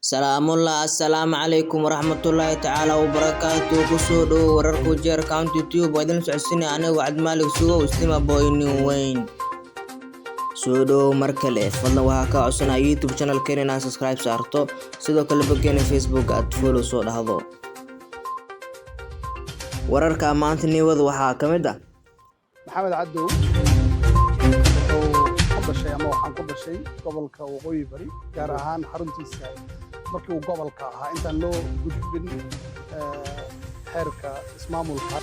Salaamullah, assalaamu calaykum waraxmatullaahi tacaala wabarakaatuh. Kusoo dhowo wararka Wajeer County Tube waa idin socodsiinaya aniga Cabdimaalig Sugow Stima Boy New Wayne. Soo dhowo mar kale fadlan waxaa ka codsanaya YouTube channelkeena inaad subscribe saarto sidoo kale bogeena Facebook aad follow soo dhahdo. Wararka maanta niwada waxaa ka mid ah maxamed cadow waxaan ku dhashay gobolka waqooyi bari gaar ahaan xaruntiisa markii uu gobolka ahaa intaan loo gudbin xeerka ismaamulka.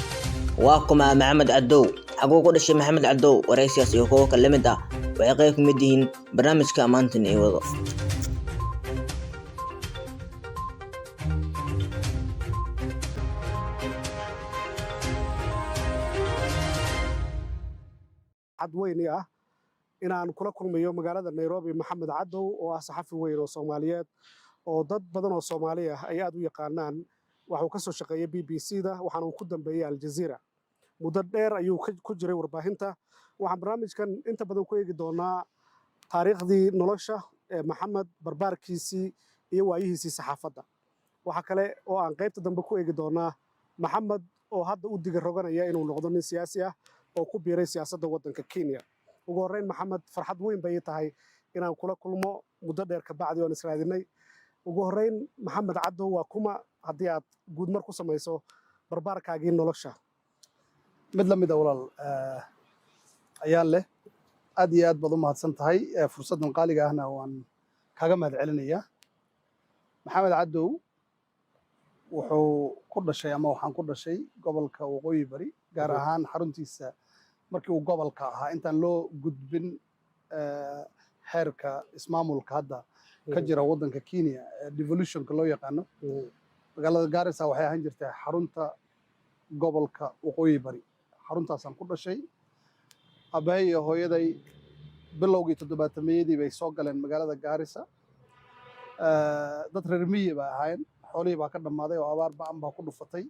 waa kuma Maxamed Cadow xaguu ku dhashay Maxamed Cadow waraysigaas iyo kuwa kale mid ah waxay qayb ka mid yihiin barnaamijka maanta niwada. cadweyni ah inaan kula kulmayo magaalada Nairobi Maxamed Cadow oo ah saxafi weyn oo Soomaaliyeed oo dad badan oo Soomaali ah ay aad u yaqaanaan. waxa uu ka soo shaqeeyay BBC-da waxaana uu ku dambeeyay Al Jazeera muddo dheer ayuu ku jiray warbaahinta. waxaan barnaamijkan inta badan ku eegi doonaa taariikhdii nolosha Maxamed, barbaarkiisii iyo waayihiisii saxaafadda. waxa kale oo aan qaybta dambe ku eegi doonaa Maxamed oo hadda u diga roganaya inuu noqdo nin siyaasi ah oo ku biiray siyaasadda waddanka Kenya. ugu horreyn Maxamed, farxad weyn bay tahay inaan kula kulmo muddo dheer ka bacdi oon israadinay. ugu horreyn Maxamed Cadow waa kuma haddii aad guud mar ku samayso barbaarkaagii nolosha. mid la mid ah walaal ayaa leh aad iyo aad baad u mahadsan tahay fursaddan qaaliga ahna waan kaaga mahad celinayaa. Maxamed Cadow wuxuu ku dhashay ama waxaan ku dhashay gobolka waqooyi bari gaar ahaan xaruntiisa markii uu gobolka ahaa intaan loo gudbin xeerka ismaamulka hadda ka jira waddanka Kenya devolutionka loo yaqaano. magaalada Garissa waxay ahaan jirtay xarunta gobolka waqooyi bari. xaruntaasaan ku dhashay. aabbahay iyo hooyaday bilowgii 70-meeyadii bay soo galeen magaalada Garissa. dad reer miyi baa ahaayeen, xoolihii baa ka dhammaaday oo abaar ba'an baa ku dhufatay.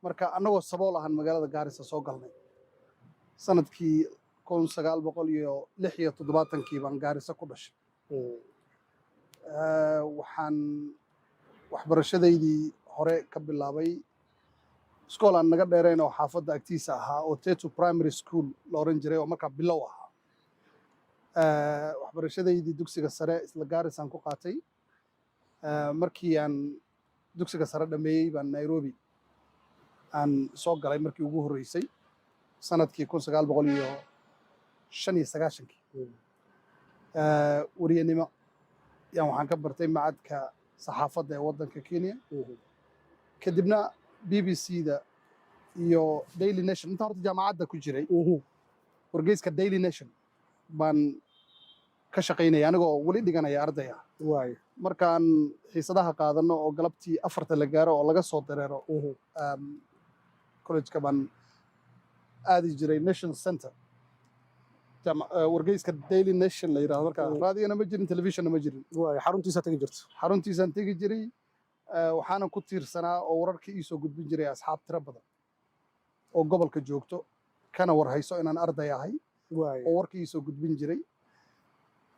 marka annagoo sabool ahaan magaalada Garissa soo galnay sanadkii 1976 baan Garissa ku dhashay. waxaan waxbarashadaydii hore ka bilaabay iskool aan naga dheerayn oo xaafadda agtiisa ahaa oo Tetu Primary School la oran jiray oo markaa bilow ahaa. waxbarashadaydii dugsiga sare isla Garissa aan ku qaatay. markii aan dugsiga sare dhameeyey baan Nairobi aan soo galay markii ugu horreysay sanadkii 1995. wariyanimo yaan waxaan ka bartay macadka saxaafadda ee waddanka Kenya. kadibna BBC-da iyo Daily Nation inta horta jaamacadda ku jiray wargeyska Daily Nation baan ka shaqaynaya anigoo weli dhiganaya arday ah. markaan xiisadaha qaadano oo galabtii 4 la gaaro oo laga soo dareero college-ka baan aadi jiray Nation Center wargeyska Daily Nation la yiraahdo. marka raadiyana ma jirin, telefishonna ma jirin. xaruntiisa tagi jirto. xaruntiisaan tegi jiray. waxaana ku tiirsanaa oo wararka ii soo gudbin jiray asxaab tiro badan oo gobolka joogto kana war hayso inaan arday ahay oo warka ii soo gudbin jiray.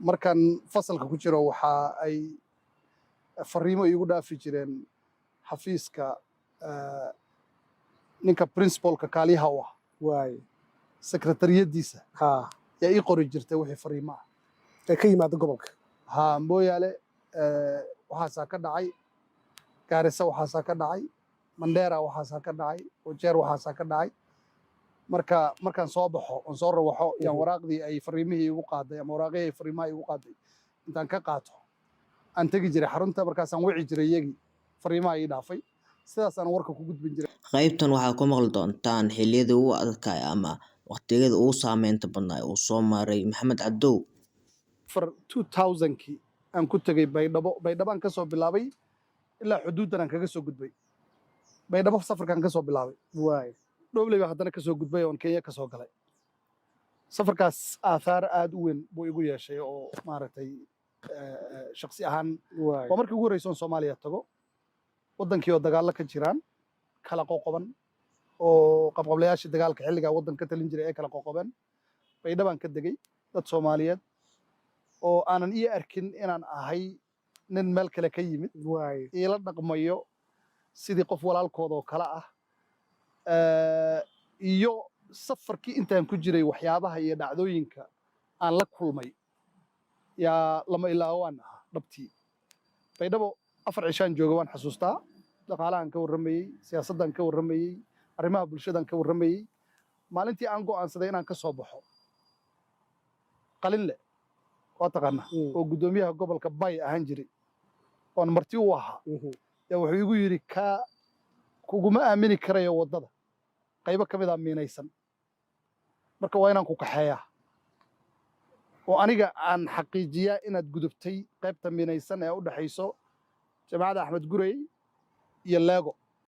markaan fasalka ku jiro waxa ay fariimo iigu dhaafi jireen xafiiska ninka principalka kaaliyaha u ah sekretariyadiisa yaa ii qori jirtay wixii fariimo ah ee ka yimaada gobolka. mooyaale waxaasaa ka dhacay, Garissa waxaasaa ka dhacay, Mandera waxaasaa ka dhacay, Wajeer waxaasaa ka dhacay. markaan soo baxo oon soo rawaxo yaan waraaqdii ay fariimihii igu qaaday ama waraaqihii ay fariimaha igu qaaday intaan ka qaato aan tegi jiray xarunta. markaasaan wici jiray iyagii fariimaha ii dhaafay. sidaasaan warka ku gudbin jiray. qaybtan waxaad ku maqli doontaan xilliyadii ugu adkaa ama waqtiyada ugu saameynta badnaa uu soo maray Maxamed Cadow. 2000kii aan ku tegay Baydhabaan ka soo bilaabay ilaa xuduuddan aan kaga soo gudbay. Baydhabo safarkaan ka soo bilaabay. Dhobley baa haddana ka soo gudbay oon Kenya ka soo galay. safarkaas aathaar aad u weyn buu igu yeeshay oo maaragtay shakhsi ahaan waa markii ugu horreysay oon Soomaaliya tago waddankii oo dagaallo ka jiraan kala qoqoban oo qabqablayaashii dagaalka xilligaa waddanka ka talin jiray ee kala qoqoban. Baydhabaan ka degay dad Soomaaliyeed oo aanan ii arkin inaan ahay nin meel kale ka yimid iila dhaqmayo sidii qof walaalkooda oo kale ah iyo safarkii intaan ku jiray waxyaabaha iyo dhacdooyinka aan la kulmay yaa lama ilaawaan ah dhabtii baydhabo 4 cishaan jooga waan xasuustaa dhaqaalahan ka warramayey siyaasaddan ka warramayey arrimaha bulshadan ka warramayey maalintii aan go'aansaday inaan ka soo baxo qalinle waa taqaana oo guddoomiyaha gobolka bay ahaan jiray oon marti u ahaa yaa wuxuu igu yidhi kuguma aamini karayo waddada qaybo ka mid a miinaysan marka waa inaan ku kaxeeyaa oo aniga aan xaqiijiyaa inaad gudubtay qaybta miinaysan ee u dhaxayso jamacadda axmed gurey iyo leego